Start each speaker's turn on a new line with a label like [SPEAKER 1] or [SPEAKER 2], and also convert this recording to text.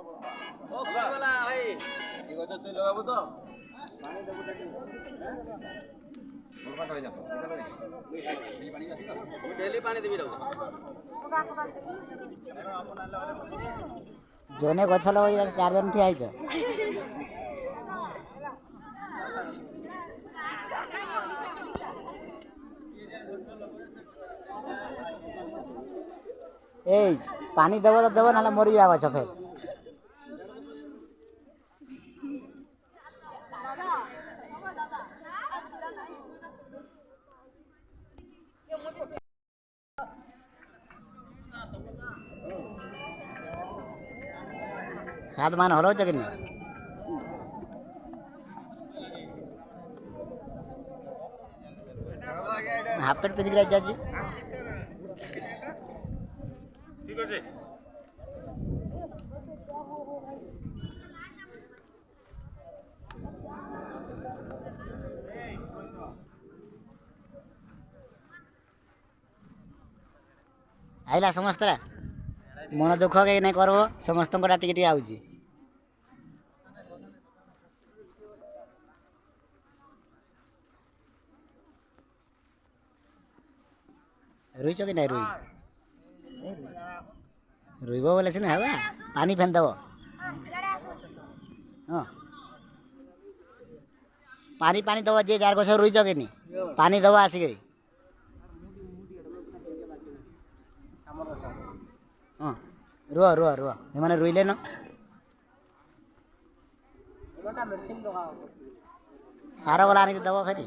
[SPEAKER 1] ओ वाला भाई ये गछ तू लगाबो तो पानी देबो ताकि बोलबा तो जा डेली पानी आसी तो डेली पानी देबी रहू
[SPEAKER 2] जोने गछ लगे 4 जन ठिया आइछ ए पानी देबो तो देबो ना मरी जा गछ फेर हाथ मान हरो कि नहीं हाफ पेट पिंधिक जाजी
[SPEAKER 1] ठीक আছে
[SPEAKER 2] आइला समस्त मन दुख के नहीं करबो समस्त टिके टिके आउची रुईच कि नहीं रुई रुईब बोले सिना हवा पानी फेन दब हाँ पानी पानी दब जे जार गछ रुईच कि नहीं पानी दब आसिक हाँ रुआ रुआ रुआ मैंने रुईले न सारा वाला आने दब फेरी